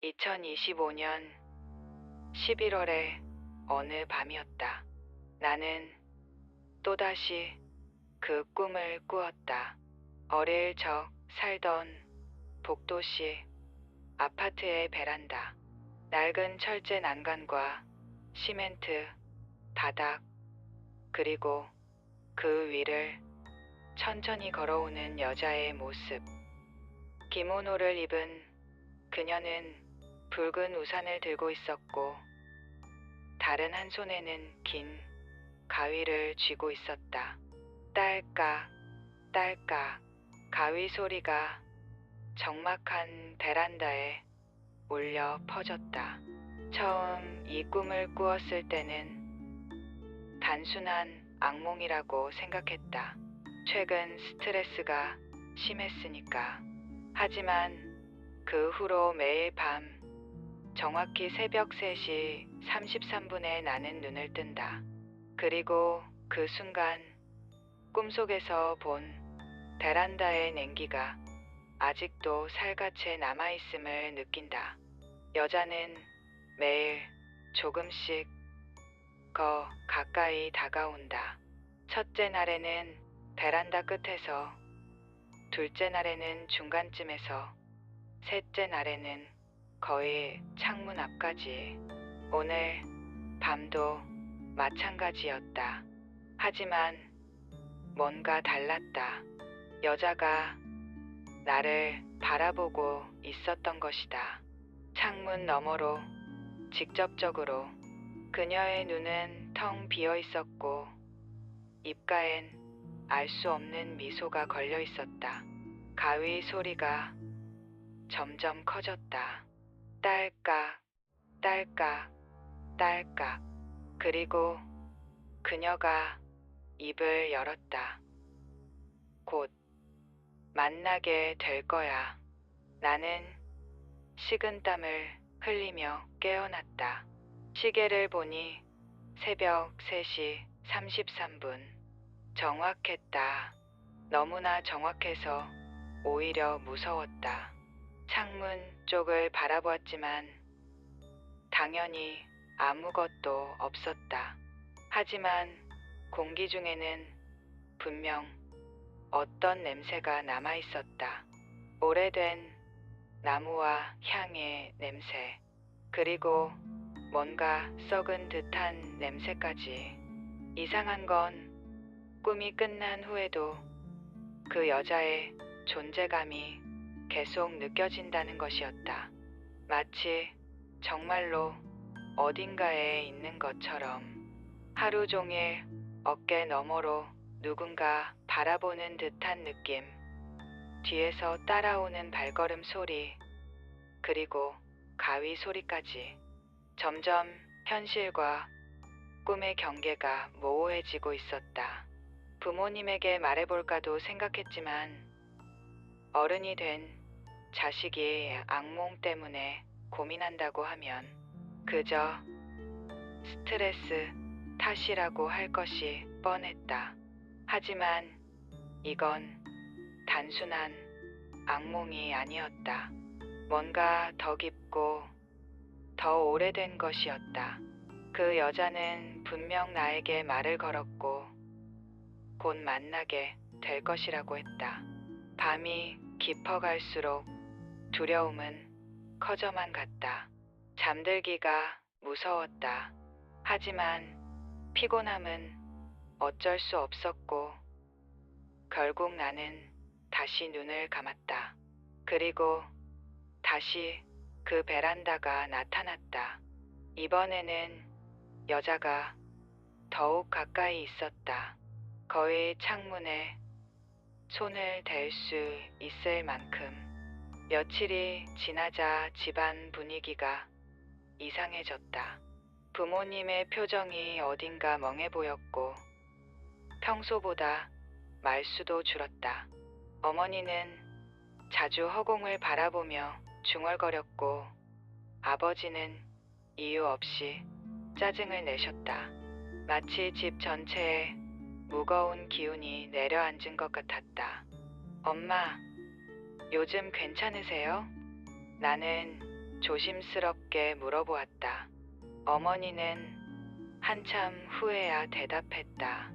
2025년 11월의 어느 밤이었다. 나는 또다시 그 꿈을 꾸었다. 어릴 적 살던 복도시 아파트의 베란다. 낡은 철제 난간과 시멘트 바닥, 그리고 그 위를 천천히 걸어오는 여자의 모습. 기모노를 입은 그녀는 붉은 우산을 들고 있었고 다른 한 손에는 긴 가위를 쥐고 있었다. 딸깍 딸깍 가위 소리가 적막한 베란다에 울려 퍼졌다. 처음 이 꿈을 꾸었을 때는 단순한 악몽이라고 생각했다. 최근 스트레스가 심했으니까. 하지만 그 후로 매일 밤 정확히 새벽 3시 33분에 나는 눈을 뜬다. 그리고 그 순간 꿈속에서 본 베란다의 냉기가 아직도 살갗에 남아있음을 느낀다. 여자는 매일 조금씩 더 가까이 다가온다. 첫째 날에는 베란다 끝에서, 둘째 날에는 중간쯤에서, 셋째 날에는 거의 창문 앞까지. 오늘 밤도 마찬가지였다. 하지만 뭔가 달랐다. 여자가 나를 바라보고 있었던 것이다. 창문 너머로, 직접적으로. 그녀의 눈은 텅 비어 있었고 입가엔 알 수 없는 미소가 걸려 있었다. 가위 소리가 점점 커졌다. 딸깍, 딸깍, 딸깍. 그리고 그녀가 입을 열었다. 곧 만나게 될 거야. 나는 식은땀을 흘리며 깨어났다. 시계를 보니 새벽 3시 33분. 정확했다. 너무나 정확해서 오히려 무서웠다. 창문 쪽을 바라보았지만 당연히 아무것도 없었다. 하지만 공기 중에는 분명 어떤 냄새가 남아있었다. 오래된 나무와 향의 냄새, 그리고 뭔가 썩은 듯한 냄새까지. 이상한 건 꿈이 끝난 후에도 그 여자의 존재감이 계속 느껴진다는 것이었다. 마치 정말로 어딘가에 있는 것처럼. 하루 종일 어깨 너머로 누군가 바라보는 듯한 느낌, 뒤에서 따라오는 발걸음 소리, 그리고 가위 소리까지. 점점 현실과 꿈의 경계가 모호해지고 있었다. 부모님에게 말해볼까도 생각했지만 어른이 된 자식이 악몽 때문에 고민한다고 하면 그저 스트레스 탓이라고 할 것이 뻔했다. 하지만 이건 단순한 악몽이 아니었다. 뭔가 더 깊고 더 오래된 것이었다. 그 여자는 분명 나에게 말을 걸었고 곧 만나게 될 것이라고 했다. 밤이 깊어갈수록 두려움은 커져만 갔다. 잠들기가 무서웠다. 하지만 피곤함은 어쩔 수 없었고 결국 나는 다시 눈을 감았다. 그리고 다시 그 베란다가 나타났다. 이번에는 여자가 더욱 가까이 있었다. 거의 창문에 손을 댈 수 있을 만큼. 며칠이 지나자 집안 분위기가 이상해졌다. 부모님의 표정이 어딘가 멍해 보였고 평소보다 말수도 줄었다. 어머니는 자주 허공을 바라보며 중얼거렸고 아버지는 이유 없이 짜증을 내셨다. 마치 집 전체에 무거운 기운이 내려앉은 것 같았다. 엄마, 요즘 괜찮으세요? 나는 조심스럽게 물어보았다. 어머니는 한참 후에야 대답했다.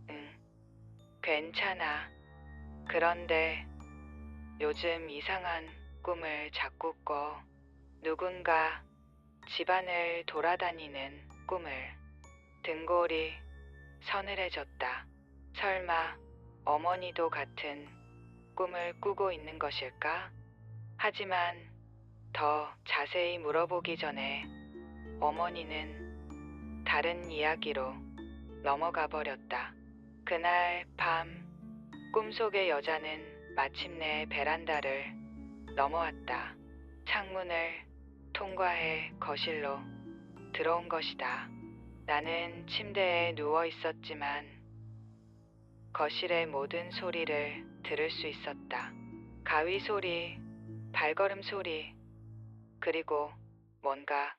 응, 괜찮아. 그런데 요즘 이상한 꿈을 자꾸 꿔. 누군가 집안을 돌아다니는 꿈을. 등골이 서늘해졌다. 설마 어머니도 같은 꿈을 꾸고 있는 것일까? 하지만 더 자세히 물어보기 전에 어머니는 다른 이야기로 넘어가 버렸다. 그날 밤 꿈속의 여자는 마침내 베란다를 넘어왔다. 창문을 통과해 거실로 들어온 것이다. 나는 침대에 누워 있었지만 거실의 모든 소리를 들을 수 있었다. 가위 소리, 발걸음 소리, 그리고 뭔가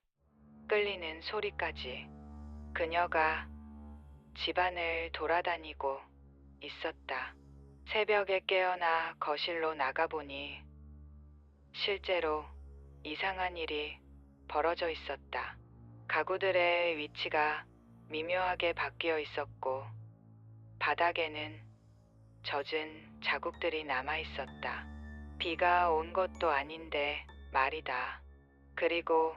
끌리는 소리까지. 그녀가 집안을 돌아다니고 있었다. 새벽에 깨어나 거실로 나가보니 실제로 이상한 일이 벌어져 있었다. 가구들의 위치가 미묘하게 바뀌어 있었고 바닥에는 젖은 자국들이 남아 있었다. 비가 온 것도 아닌데 말이다. 그리고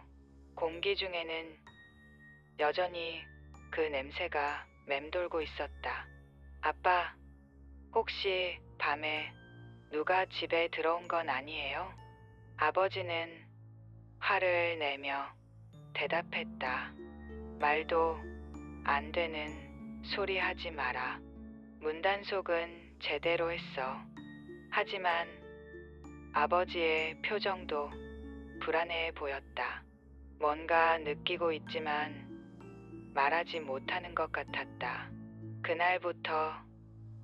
공기 중에는 여전히 그 냄새가 맴돌고 있었다. 아빠, 혹시 밤에 누가 집에 들어온 건 아니에요? 아버지는 화를 내며 대답했다. 말도 안 되는 소리 하지 마라. 문단속은 제대로 했어. 하지만 아버지의 표정도 불안해 보였다. 뭔가 느끼고 있지만 말하지 못하는 것 같았다. 그날부터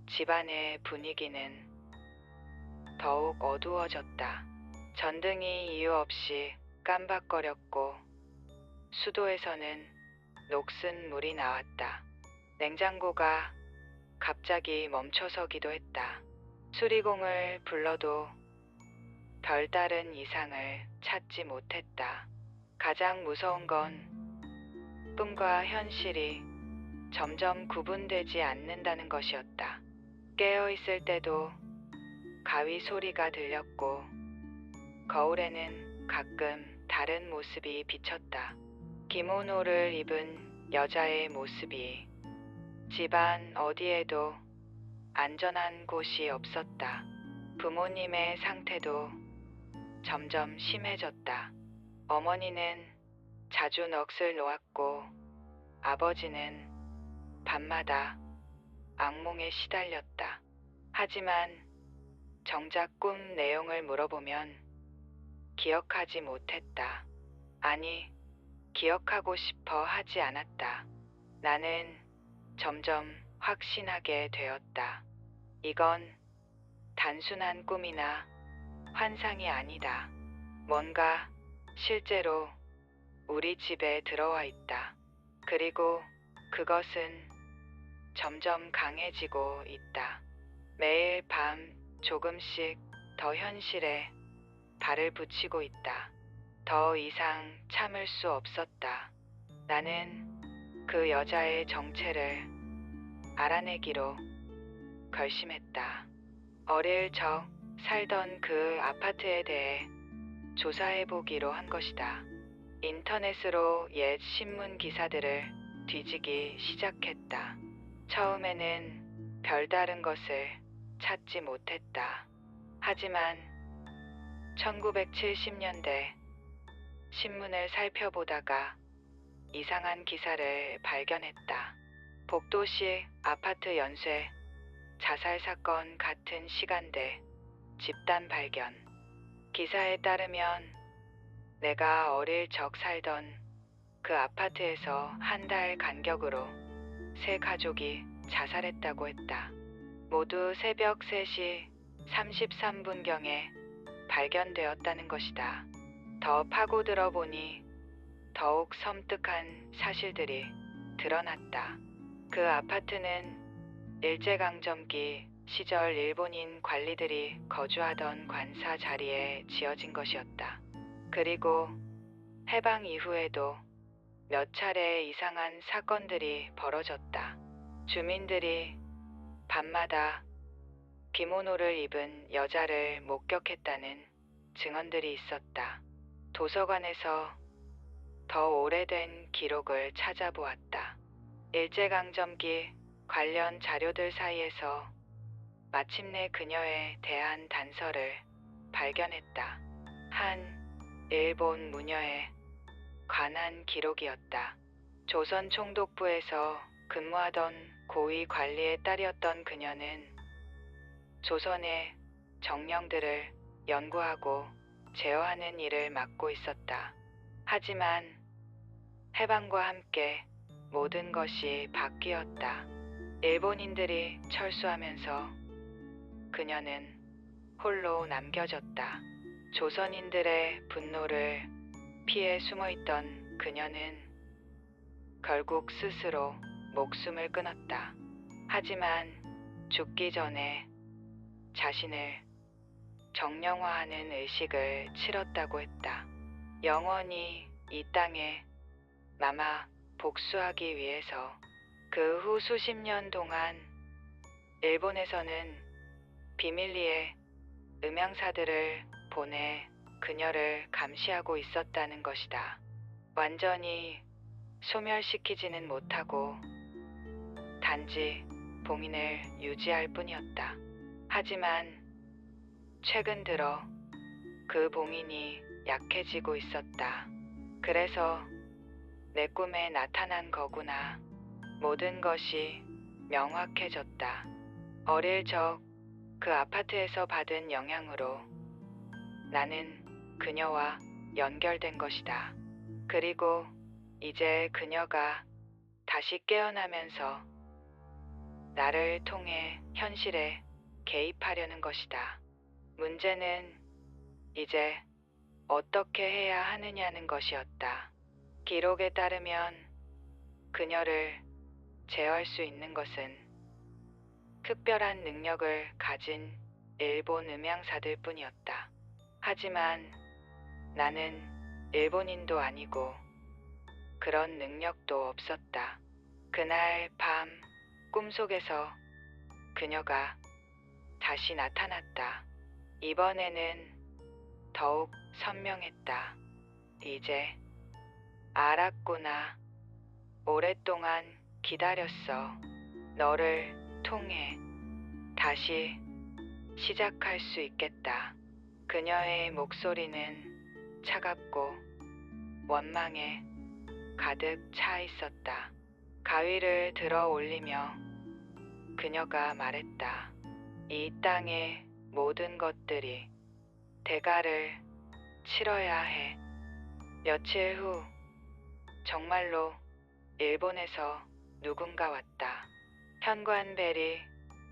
집안의 분위기는 더욱 어두워졌다. 전등이 이유 없이 깜박거렸고 수도에서는 녹슨 물이 나왔다. 냉장고가 갑자기 멈춰서기도 했다. 수리공을 불러도 별다른 이상을 찾지 못했다. 가장 무서운 건 꿈과 현실이 점점 구분되지 않는다는 것이었다. 깨어있을 때도 가위 소리가 들렸고 거울에는 가끔 다른 모습이 비쳤다. 기모노를 입은 여자의 모습이. 집안 어디에도 안전한 곳이 없었다. 부모님의 상태도 점점 심해졌다. 어머니는 자주 넋을 놓았고 아버지는 밤마다 악몽에 시달렸다. 하지만 정작 꿈 내용을 물어보면 기억하지 못했다. 아니, 기억하고 싶어 하지 않았다. 나는 점점 확신하게 되었다. 이건 단순한 꿈이나 환상이 아니다. 뭔가 실제로 우리 집에 들어와 있다. 그리고 그것은 점점 강해지고 있다. 매일 밤 조금씩 더 현실에 발을 붙이고 있다. 더 이상 참을 수 없었다. 나는 그 여자의 정체를 알아내기로 결심했다. 어릴 적 살던 그 아파트에 대해 조사해보기로 한 것이다. 인터넷으로 옛 신문 기사들을 뒤지기 시작했다. 처음에는 별다른 것을 찾지 못했다. 하지만 1970년대 신문을 살펴보다가 이상한 기사를 발견했다. 복도식 아파트 연쇄 자살 사건 같은 시간대 집단 발견. 기사에 따르면 내가 어릴 적 살던 그 아파트에서 한 달 간격으로 3가족이 자살했다고 했다. 모두 새벽 3시 33분경에 발견되었다는 것이다. 더 파고들어 보니 더욱 섬뜩한 사실들이 드러났다. 그 아파트는 일제강점기 시절 일본인 관리들이 거주하던 관사 자리에 지어진 것이었다. 그리고 해방 이후에도 몇 차례 이상한 사건들이 벌어졌다. 주민들이 밤마다 비모노를 입은 여자를 목격했다는 증언들이 있었다. 도서관에서 더 오래된 기록을 찾아보았다. 일제강점기 관련 자료들 사이에서 마침내 그녀에 대한 단서를 발견했다. 한 일본 무녀에 관한 기록이었다. 조선 총독부에서 근무하던 고위 관리의 딸이었던 그녀는 조선의 정령들을 연구하고 제어하는 일을 맡고 있었다. 하지만 해방과 함께 모든 것이 바뀌었다. 일본인들이 철수하면서 그녀는 홀로 남겨졌다. 조선인들의 분노를 피해 숨어있던 그녀는 결국 스스로 목숨을 끊었다. 하지만 죽기 전에 자신을 정령화하는 의식을 치렀다고 했다. 영원히 이 땅에 남아 복수하기 위해서. 그 후 수십 년 동안 일본에서는 비밀리에 음향사들을 보내 그녀를 감시하고 있었다는 것이다. 완전히 소멸시키지는 못하고 단지 봉인을 유지할 뿐이었다. 하지만 최근 들어 그 봉인이 약해지고 있었다. 그래서 내 꿈에 나타난 거구나. 모든 것이 명확해졌다. 어릴 적 그 아파트에서 받은 영향으로 나는 그녀와 연결된 것이다. 그리고 이제 그녀가 다시 깨어나면서 나를 통해 현실에 개입하려는 것이다. 문제는 이제 어떻게 해야 하느냐는 것이었다. 기록에 따르면 그녀를 제어할 수 있는 것은 특별한 능력을 가진 일본 음향사들 뿐이었다. 하지만 나는 일본인도 아니고 그런 능력도 없었다. 그날 밤 꿈속에서 그녀가 다시 나타났다. 이번에는 더욱 선명했다. 이제 알았구나. 오랫동안 기다렸어. 너를 통해 다시 시작할 수 있겠다. 그녀의 목소리는 차갑고 원망에 가득 차 있었다. 가위를 들어 올리며 그녀가 말했다. 이 땅의 모든 것들이 대가를 치러야 해. 며칠 후 정말로 일본에서 누군가 왔다. 현관벨이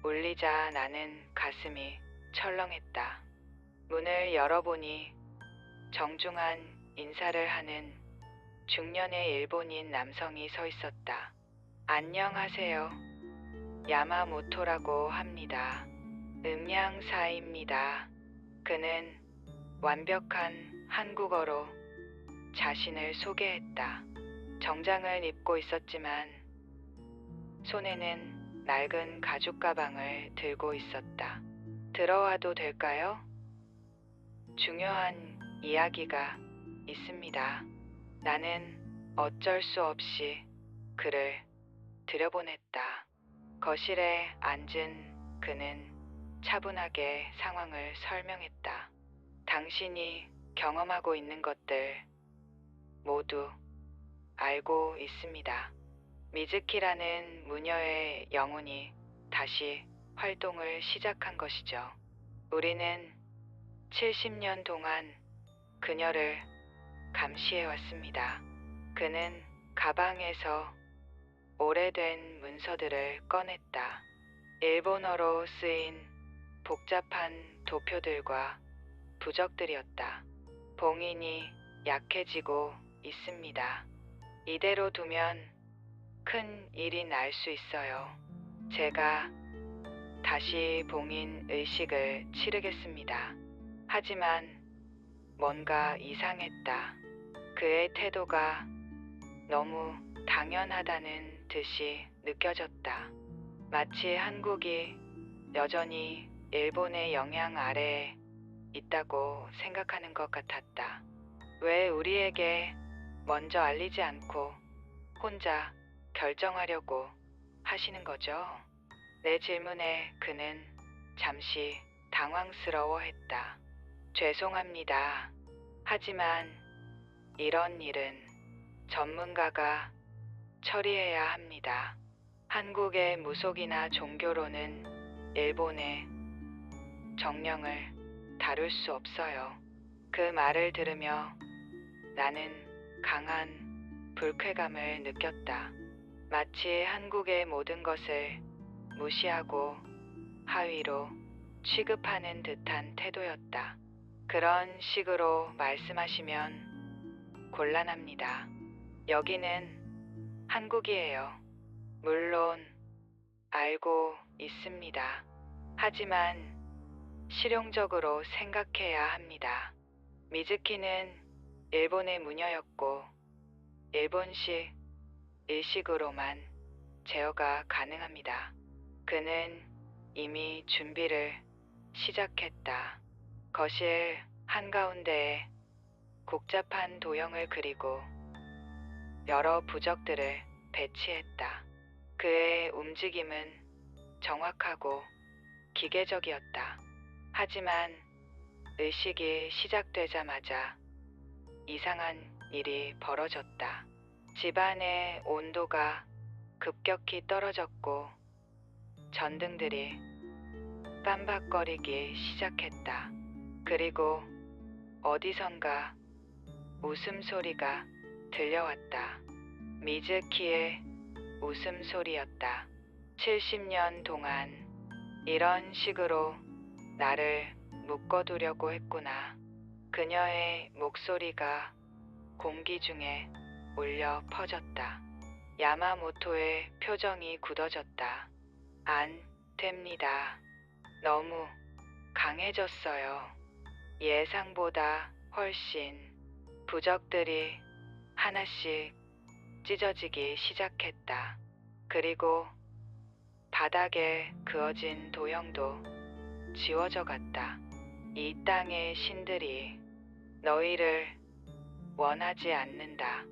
울리자 나는 가슴이 철렁했다. 문을 열어보니 정중한 인사를 하는 중년의 일본인 남성이 서 있었다. 안녕하세요. 야마모토라고 합니다. 음향사입니다. 그는 완벽한 한국어로 자신을 소개했다. 정장을 입고 있었지만 손에는 낡은 가죽 가방을 들고 있었다. 들어와도 될까요? 중요한 이야기가 있습니다. 나는 어쩔 수 없이 그를 들여보냈다. 거실에 앉은 그는 차분하게 상황을 설명했다. 당신이 경험하고 있는 것들 모두 알고 있습니다. 미즈키라는 무녀의 영혼이 다시 활동을 시작한 것이죠. 우리는 70년 동안 그녀를 감시해왔습니다. 그는 가방에서 오래된 문서들을 꺼냈다. 일본어로 쓰인 복잡한 도표들과 부적들이었다. 봉인이 약해지고 있습니다. 이대로 두면 큰 일이 날 수 있어요. 제가 다시 봉인 의식을 치르겠습니다. 하지만 뭔가 이상했다. 그의 태도가 너무 당연하다는 듯이 느껴졌다. 마치 한국이 여전히 일본의 영향 아래에 있다고 생각하는 것 같았다. 왜 우리에게 먼저 알리지 않고 혼자 결정하려고 하시는 거죠? 내 질문에 그는 잠시 당황스러워했다. 죄송합니다. 하지만 이런 일은 전문가가 처리해야 합니다. 한국의 무속이나 종교로는 일본의 정령을 다룰 수 없어요. 그 말을 들으며 나는 강한 불쾌감을 느꼈다. 마치 한국의 모든 것을 무시하고 하위로 취급하는 듯한 태도였다. 그런 식으로 말씀하시면 곤란합니다. 여기는 한국이에요. 물론 알고 있습니다. 하지만 실용적으로 생각해야 합니다. 미즈키는 일본의 무녀였고 일본식 일식으로만 제어가 가능합니다. 그는 이미 준비를 시작했다. 거실 한가운데에 복잡한 도형을 그리고 여러 부적들을 배치했다. 그의 움직임은 정확하고 기계적이었다. 하지만 의식이 시작되자마자 이상한 일이 벌어졌다. 집안의 온도가 급격히 떨어졌고 전등들이 깜박거리기 시작했다. 그리고 어디선가 웃음소리가 들려왔다. 미즈키의 웃음소리였다. 70년 동안 이런 식으로 나를 묶어두려고 했구나. 그녀의 목소리가 공기 중에 울려 퍼졌다. 야마모토의 표정이 굳어졌다. 안 됩니다. 너무 강해졌어요. 예상보다 훨씬. 부적들이 하나씩 찢어지기 시작했다. 그리고 바닥에 그어진 도형도 지워져 갔다. 이 땅의 신들이 너희를 원하지 않는다.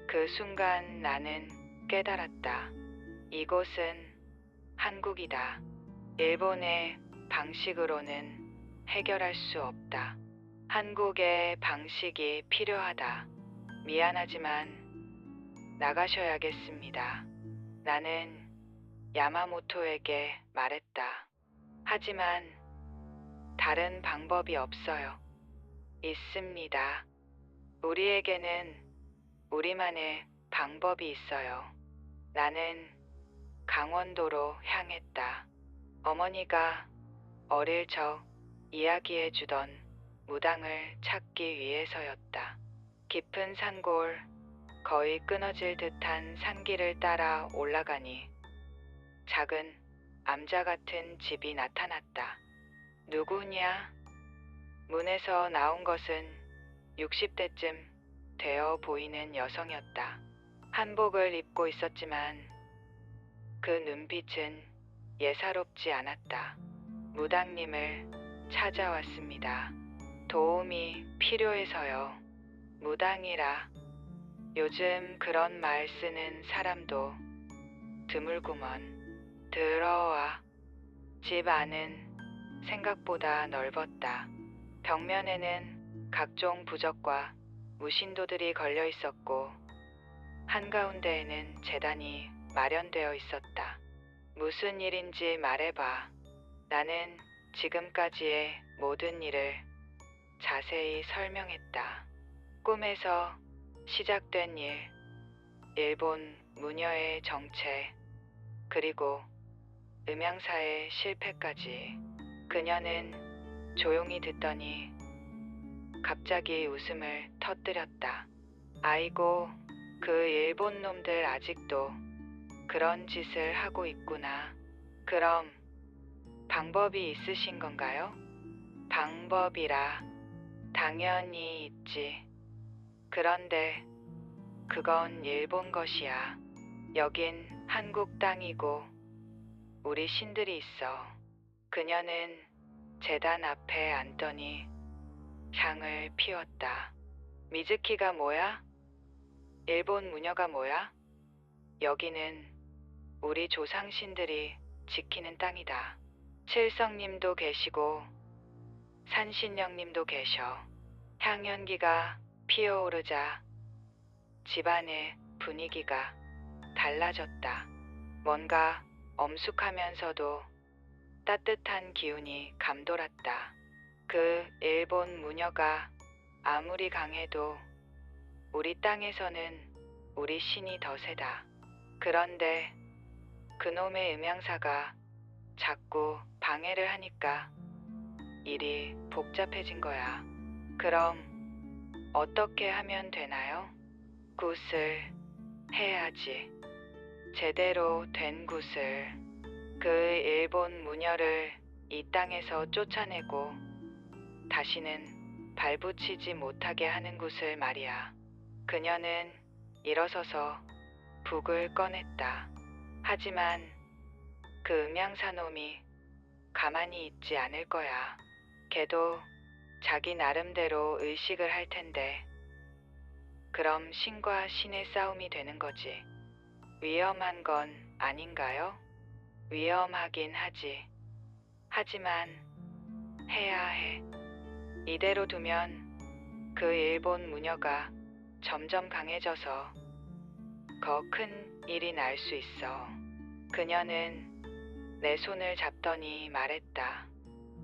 그 순간 나는 깨달았다. 이곳은 한국이다. 일본의 방식으로는 해결할 수 없다. 한국의 방식이 필요하다. 미안하지만 나가셔야겠습니다. 나는 야마모토에게 말했다. 하지만 다른 방법이 없어요. 있습니다. 우리에게는 우리만의 방법이 있어요. 나는 강원도로 향했다. 어머니가 어릴 적 이야기해주던 무당을 찾기 위해서였다. 깊은 산골, 거의 끊어질 듯한 산길을 따라 올라가니 작은 암자 같은 집이 나타났다. 누구냐? 문에서 나온 것은 60대쯤 되어 보이는 여성이었다. 한복을 입고 있었지만 그 눈빛은 예사롭지 않았다. 무당님을 찾아왔습니다. 도움이 필요해서요. 무당이라 요즘 그런 말 쓰는 사람도 드물구먼. 들어와. 집 안은 생각보다 넓었다. 벽면에는 각종 부적과 무신도들이 걸려 있었고 한가운데에는 제단이 마련되어 있었다. 무슨 일인지 말해봐. 나는 지금까지의 모든 일을 자세히 설명했다. 꿈에서 시작된 일, 일본 무녀의 정체, 그리고 음향사의 실패까지. 그녀는 조용히 듣더니 갑자기 웃음을 터뜨렸다. 아이고, 그 일본 놈들 아직도 그런 짓을 하고 있구나. 그럼 방법이 있으신 건가요? 방법이라 당연히 있지. 그런데 그건 일본 것이야. 여긴 한국 땅이고 우리 신들이 있어. 그녀는 제단 앞에 앉더니 향을 피웠다. 미즈키가 뭐야? 일본 무녀가 뭐야? 여기는 우리 조상신들이 지키는 땅이다. 칠성님도 계시고 산신령님도 계셔. 향연기가 피어오르자 집안의 분위기가 달라졌다. 뭔가 엄숙하면서도 따뜻한 기운이 감돌았다. 그 일본 무녀가 아무리 강해도 우리 땅에서는 우리 신이 더 세다. 그런데 그놈의 음향사가 자꾸 방해를 하니까 일이 복잡해진 거야. 그럼 어떻게 하면 되나요? 굿을 해야지. 제대로 된 굿을. 그 일본 무녀를 이 땅에서 쫓아내고 다시는 발붙이지 못하게 하는 굿을 말이야. 그녀는 일어서서 북을 꺼냈다. 하지만 그 음양사놈이 가만히 있지 않을 거야. 걔도 자기 나름대로 의식을 할 텐데 그럼 신과 신의 싸움이 되는 거지. 위험한 건 아닌가요? 위험하긴 하지. 하지만 해야 해. 이대로 두면 그 일본 무녀가 점점 강해져서 더 큰 일이 날 수 있어. 그녀는 내 손을 잡더니 말했다.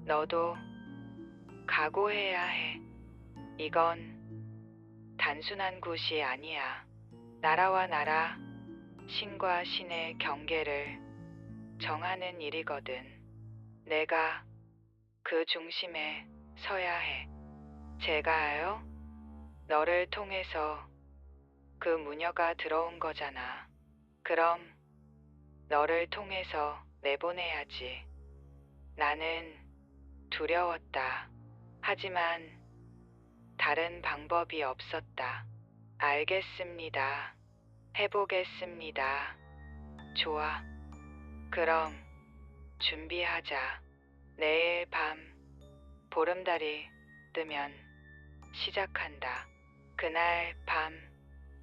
너도 각오해야 해. 이건 단순한 굿이 아니야. 나라와 나라, 신과 신의 경계를 정하는 일이거든. 내가 그 중심에 서야 해. 제가요? 너를 통해서 그 무녀가 들어온 거잖아. 그럼 너를 통해서 내보내야지. 나는 두려웠다. 하지만 다른 방법이 없었다. 알겠습니다. 해보겠습니다. 좋아. 그럼 준비하자. 내일 밤 보름달이 뜨면 시작한다. 그날 밤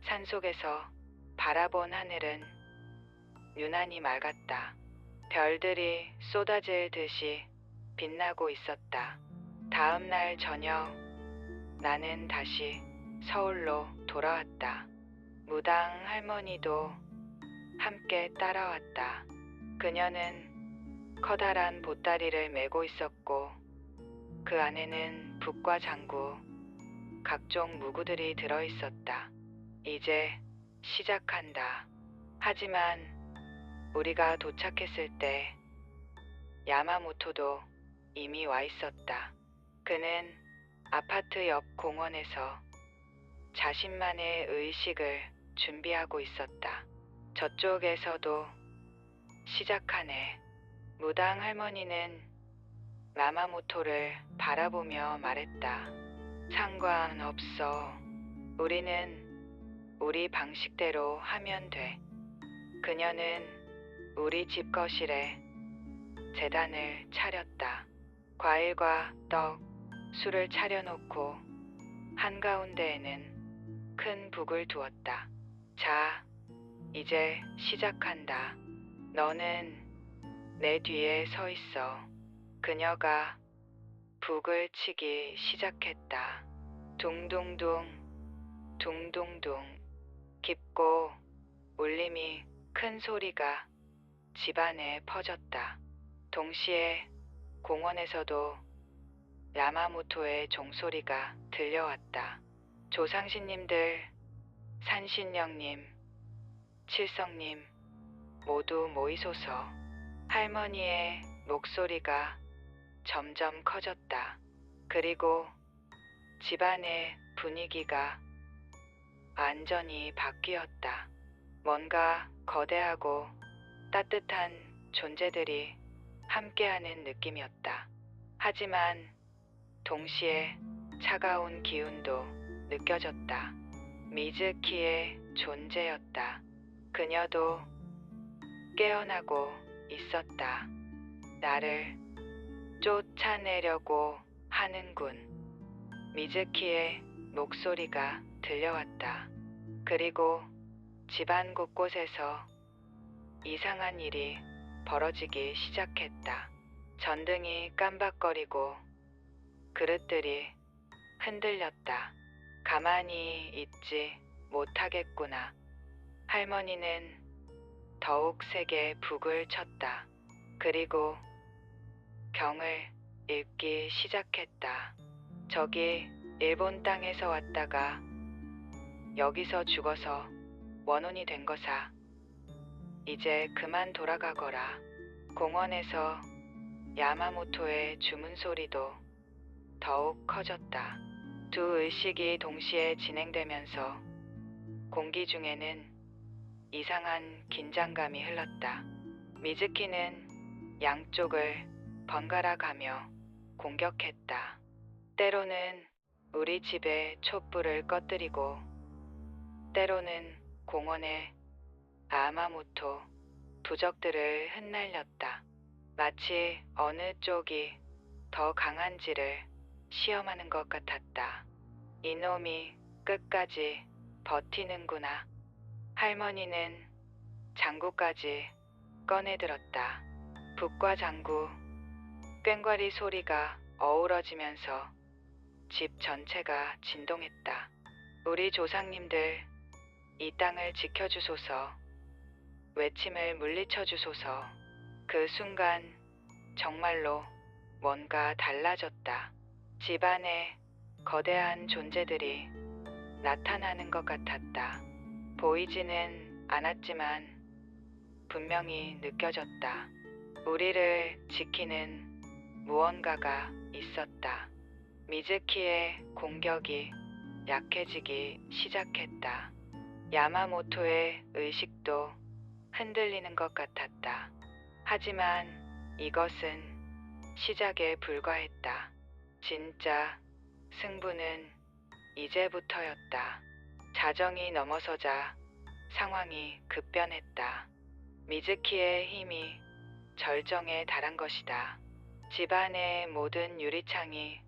산속에서 바라본 하늘은 유난히 맑았다. 별들이 쏟아질 듯이 빛나고 있었다. 다음 날 저녁 나는 다시 서울로 돌아왔다. 무당 할머니도 함께 따라왔다. 그녀는 커다란 보따리를 메고 있었고 그 안에는 북과 장구, 각종 무구들이 들어있었다. 이제 시작한다. 하지만 우리가 도착했을 때 야마모토도 이미 와 있었다. 그는 아파트 옆 공원에서 자신만의 의식을 준비하고 있었다. 저쪽에서도 시작하네. 무당 할머니는 야마모토를 바라보며 말했다. 상관없어. 우리는 우리 방식대로 하면 돼. 그녀는 우리 집 거실에 제단을 차렸다. 과일과 떡, 술을 차려놓고 한가운데에는 큰 북을 두었다. 자, 이제 시작한다. 너는 내 뒤에 서 있어. 그녀가 북을 치기 시작했다. 둥둥둥, 둥둥둥. 깊고 울림이 큰 소리가 집안에 퍼졌다. 동시에 공원에서도 야마모토의 종소리가 들려왔다. 조상신님들, 산신령님, 칠성님 모두 모이소서. 할머니의 목소리가 점점 커졌다. 그리고 집안의 분위기가 완전히 바뀌었다. 뭔가 거대하고 따뜻한 존재들이 함께하는 느낌이었다. 하지만 동시에 차가운 기운도 느껴졌다. 미즈키의 존재였다. 그녀도 깨어나고 있었다. 나를 쫓아내려고 하는군. 미즈키의 목소리가 들려왔다. 그리고 집안 곳곳에서 이상한 일이 벌어지기 시작했다. 전등이 깜박거리고 그릇들이 흔들렸다. 가만히 있지 못하겠구나. 할머니는 더욱 세게 북을 쳤다. 그리고 경을 읽기 시작했다. 저기 일본 땅에서 왔다가 여기서 죽어서 원혼이 된 거사. 이제 그만 돌아가거라. 공원에서 야마모토의 주문 소리도 더욱 커졌다. 두 의식이 동시에 진행되면서 공기 중에는 이상한 긴장감이 흘렀다. 미즈키는 양쪽을 번갈아 가며 공격했다. 때로는 우리 집에 촛불을 꺼뜨리고, 때로는 공원의 아마모토 부적들을 흩날렸다. 마치 어느 쪽이 더 강한지를 시험하는 것 같았다. 이놈이 끝까지 버티는구나. 할머니는 장구까지 꺼내들었다. 북과 장구, 꽹과리 소리가 어우러지면서 집 전체가 진동했다. 우리 조상님들, 이 땅을 지켜주소서, 외침을 물리쳐주소서. 그 순간 정말로 뭔가 달라졌다. 집안에 거대한 존재들이 나타나는 것 같았다. 보이지는 않았지만 분명히 느껴졌다. 우리를 지키는 무언가가 있었다. 미즈키의 공격이 약해지기 시작했다. 야마모토의 의식도 흔들리는 것 같았다. 하지만 이것은 시작에 불과했다. 진짜 승부는 이제부터였다. 자정이 넘어서자 상황이 급변했다. 미즈키의 힘이 절정에 달한 것이다. 집안의 모든 유리창이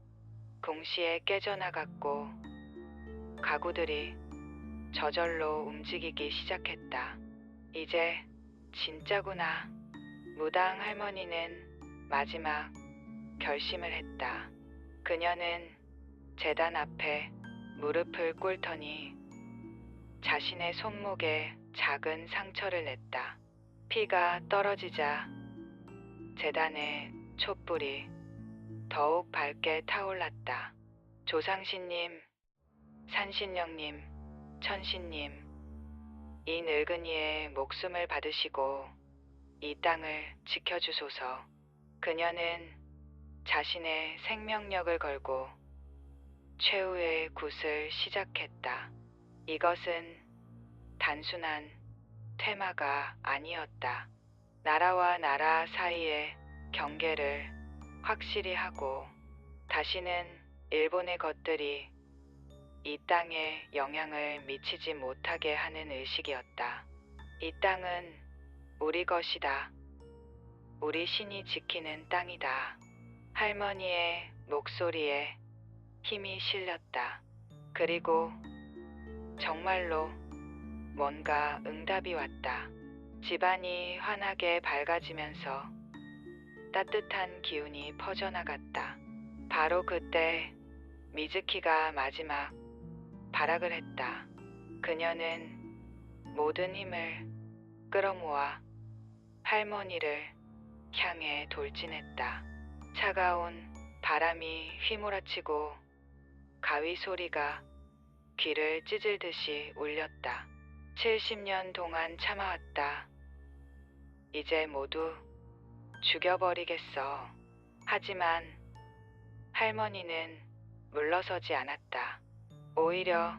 동시에 깨져나갔고 가구들이 저절로 움직이기 시작했다. 이제 진짜구나. 무당 할머니는 마지막 결심을 했다. 그녀는 제단 앞에 무릎을 꿇더니 자신의 손목에 작은 상처를 냈다. 피가 떨어지자 제단의 촛불이 더욱 밝게 타올랐다. 조상신님, 산신령님, 천신님, 이 늙은이의 목숨을 받으시고 이 땅을 지켜주소서. 그녀는 자신의 생명력을 걸고 최후의 굿을 시작했다. 이것은 단순한 퇴마가 아니었다. 나라와 나라 사이의 경계를 확실히 하고 다시는 일본의 것들이 이 땅에 영향을 미치지 못하게 하는 의식이었다. 이 땅은 우리 것이다. 우리 신이 지키는 땅이다. 할머니의 목소리에 힘이 실렸다. 그리고 정말로 뭔가 응답이 왔다. 집안이 환하게 밝아지면서 따뜻한 기운이 퍼져나갔다. 바로 그때 미즈키가 마지막 발악을 했다. 그녀는 모든 힘을 끌어모아 할머니를 향해 돌진했다. 차가운 바람이 휘몰아치고 가위 소리가 귀를 찢을듯이 울렸다. 70년 동안 참아왔다. 이제 모두 죽여버리겠어. 하지만 할머니는 물러서지 않았다. 오히려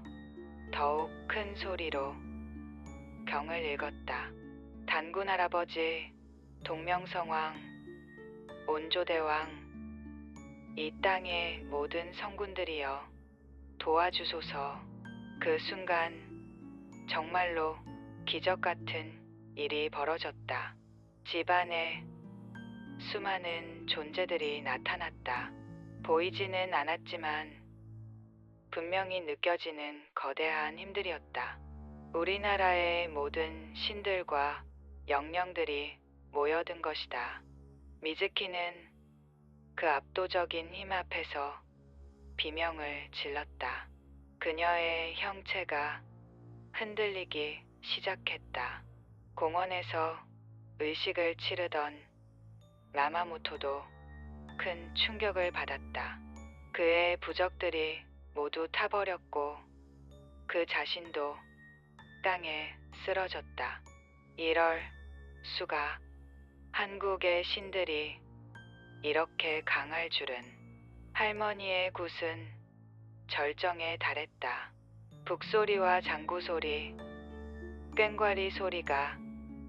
더욱 큰 소리로 경을 읽었다. 단군 할아버지, 동명성왕, 온조대왕, 이 땅의 모든 성군들이여 도와주소서. 그 순간 정말로 기적 같은 일이 벌어졌다. 집안에 수많은 존재들이 나타났다. 보이지는 않았지만 분명히 느껴지는 거대한 힘들이었다. 우리나라의 모든 신들과 영령들이 모여든 것이다. 미즈키는 그 압도적인 힘 앞에서 비명을 질렀다. 그녀의 형체가 흔들리기 시작했다. 공원에서 의식을 치르던 야마모토도 큰 충격을 받았다. 그의 부적들이 모두 타버렸고 그 자신도 땅에 쓰러졌다. 이럴 수가. 한국의 신들이 이렇게 강할 줄은. 할머니의 굿은 절정에 달했다. 북소리와 장구소리, 꽹과리 소리가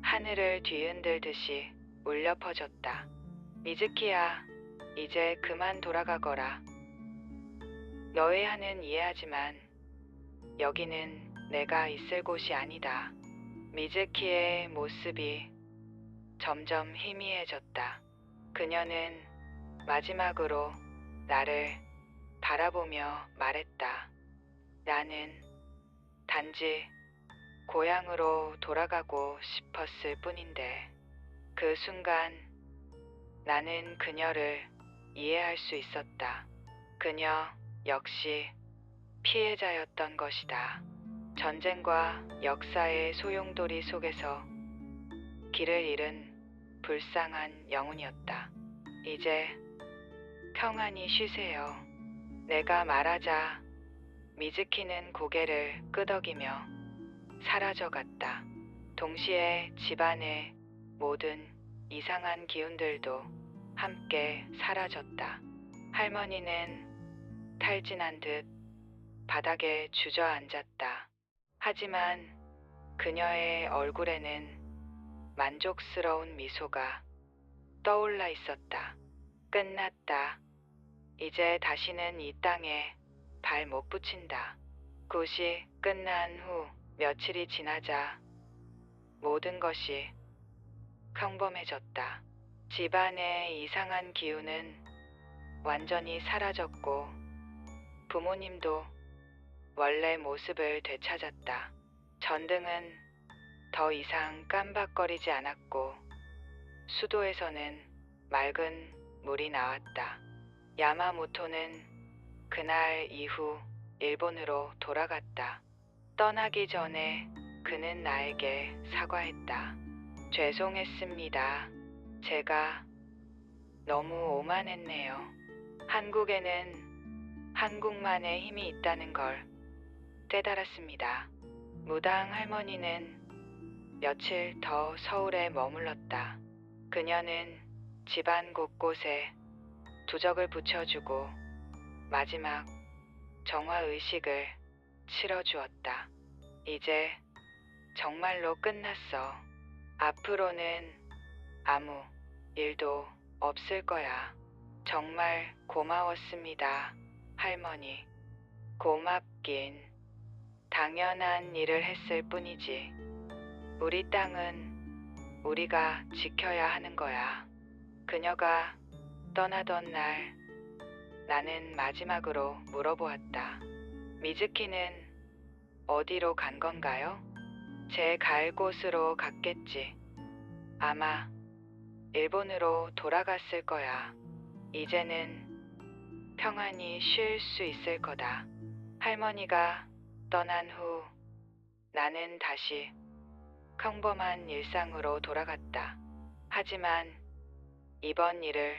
하늘을 뒤흔들듯이 울려 퍼졌다. 미즈키야, 이제 그만 돌아가거라. 너의 한은 이해하지만 여기는 내가 있을 곳이 아니다. 미즈키의 모습이 점점 희미해졌다. 그녀는 마지막으로 나를 바라보며 말했다. 나는 단지 고향으로 돌아가고 싶었을 뿐인데. 그 순간 나는 그녀를 이해할 수 있었다. 그녀 역시 피해자였던 것이다. 전쟁과 역사의 소용돌이 속에서 길을 잃은 불쌍한 영혼이었다. 이제 평안히 쉬세요. 내가 말하자 미즈키는 고개를 끄덕이며 사라져갔다. 동시에 집안의 모든 이상한 기운들도 함께 사라졌다. 할머니는 탈진한 듯 바닥에 주저앉았다. 하지만 그녀의 얼굴에는 만족스러운 미소가 떠올라 있었다. 끝났다. 이제 다시는 이 땅에 발 못 붙인다. 굿이 끝난 후 며칠이 지나자 모든 것이 평범해졌다. 집안의 이상한 기운은 완전히 사라졌고 부모님도 원래 모습을 되찾았다. 전등은 더 이상 깜박거리지 않았고 수도에서는 맑은 물이 나왔다. 야마모토는 그날 이후 일본으로 돌아갔다. 떠나기 전에 그는 나에게 사과했다. 죄송했습니다. 제가 너무 오만했네요. 한국에는 한국만의 힘이 있다는 걸 깨달았습니다. 무당 할머니는 며칠 더 서울에 머물렀다. 그녀는 집안 곳곳에 두적을 붙여주고 마지막 정화의식을 치러주었다. 이제 정말로 끝났어. 앞으로는 아무 일도 없을 거야. 정말 고마웠습니다, 할머니. 고맙긴 당연한 일을 했을 뿐이지. 우리 땅은 우리가 지켜야 하는 거야. 그녀가 떠나던 날 나는 마지막으로 물어보았다. 미즈키는 어디로 간 건가요? 제 갈 곳으로 갔겠지. 아마 일본으로 돌아갔을 거야. 이제는 평안히 쉴 수 있을 거다. 할머니가 떠난 후 나는 다시 평범한 일상으로 돌아갔다. 하지만 이번 일을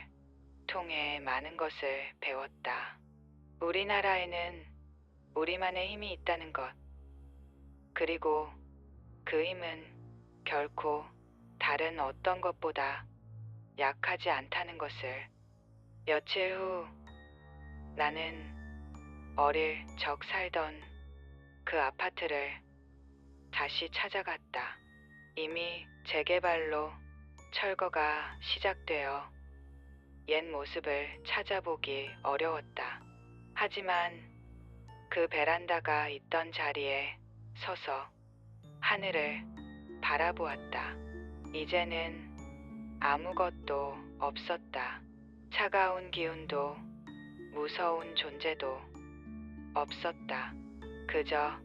통해 많은 것을 배웠다. 우리나라에는 우리만의 힘이 있다는 것. 그리고 그 힘은 결코 다른 어떤 것보다 약하지 않다는 것을. 며칠 후 나는 어릴 적 살던 그 아파트를 다시 찾아갔다. 이미 재개발로 철거가 시작되어 옛 모습을 찾아보기 어려웠다. 하지만 그 베란다가 있던 자리에 서서 하늘을 바라보았다. 이제는 아무것도 없었다. 차가운 기운도 무서운 존재도 없었다. 그저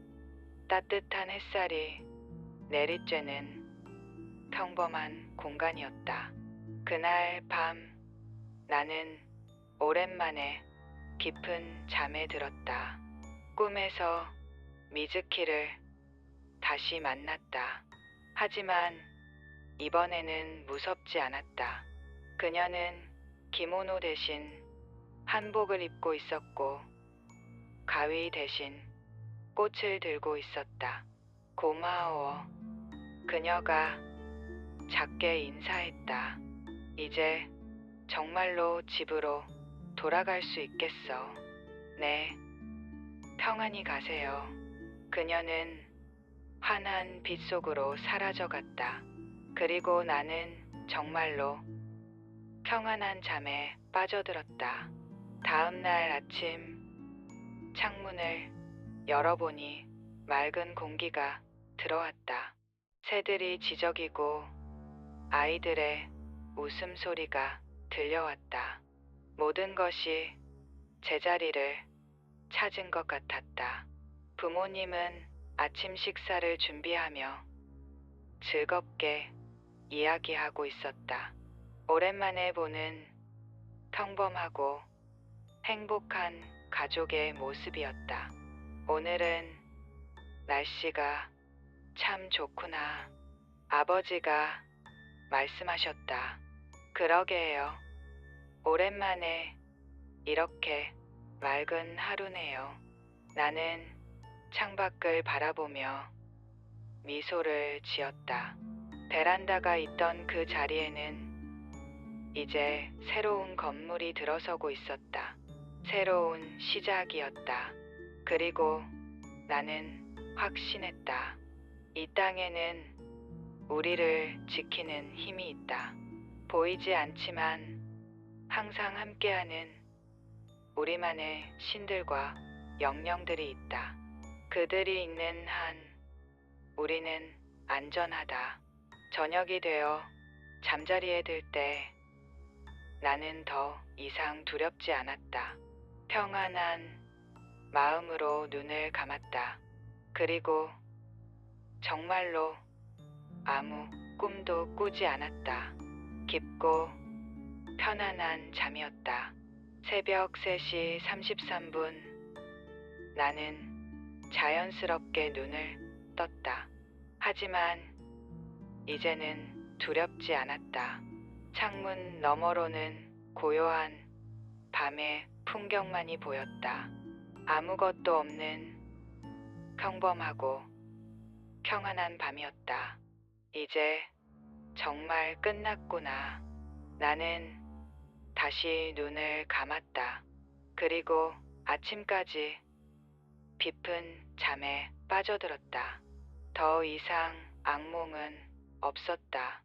따뜻한 햇살이 내리쬐는 평범한 공간이었다. 그날 밤 나는 오랜만에 깊은 잠에 들었다. 꿈에서 미즈키를 다시 만났다. 하지만 이번에는 무섭지 않았다. 그녀는 기모노 대신 한복을 입고 있었고 가위 대신 꽃을 들고 있었다. 고마워. 그녀가 작게 인사했다. 이제 정말로 집으로 돌아갈 수 있겠어. 네, 평안히 가세요. 그녀는 환한 빛 속으로 사라져갔다. 그리고 나는 정말로 평안한 잠에 빠져들었다. 다음 날 아침 창문을 열어보니 맑은 공기가 들어왔다. 새들이 지저귀고 아이들의 웃음소리가 들려왔다. 모든 것이 제자리를 찾은 것 같았다. 부모님은 아침 식사를 준비하며 즐겁게 이야기하고 있었다. 오랜만에 보는 평범하고 행복한 가족의 모습이었다. 오늘은 날씨가 참 좋구나. 아버지가 말씀하셨다. 그러게요. 오랜만에 이렇게 맑은 하루네요. 나는 창밖을 바라보며 미소를 지었다. 베란다가 있던 그 자리에는 이제 새로운 건물이 들어서고 있었다. 새로운 시작이었다. 그리고 나는 확신했다. 이 땅에는 우리를 지키는 힘이 있다. 보이지 않지만 항상 함께하는 우리만의 신들과 영령들이 있다. 그들이 있는 한 우리는 안전하다. 저녁이 되어 잠자리에 들 때 나는 더 이상 두렵지 않았다. 평안한 마음으로 눈을 감았다. 그리고 정말로 아무 꿈도 꾸지 않았다. 깊고 편안한 잠이었다. 새벽 3시 33분 나는 자연스럽게 눈을 떴다. 하지만 이제는 두렵지 않았다. 창문 너머로는 고요한 밤의 풍경만이 보였다. 아무것도 없는 평범하고 평안한 밤이었다. 이제 정말 끝났구나. 나는 다시 눈을 감았다. 그리고 아침까지 깊은 잠에 빠져들었다. 더 이상 악몽은 없었다.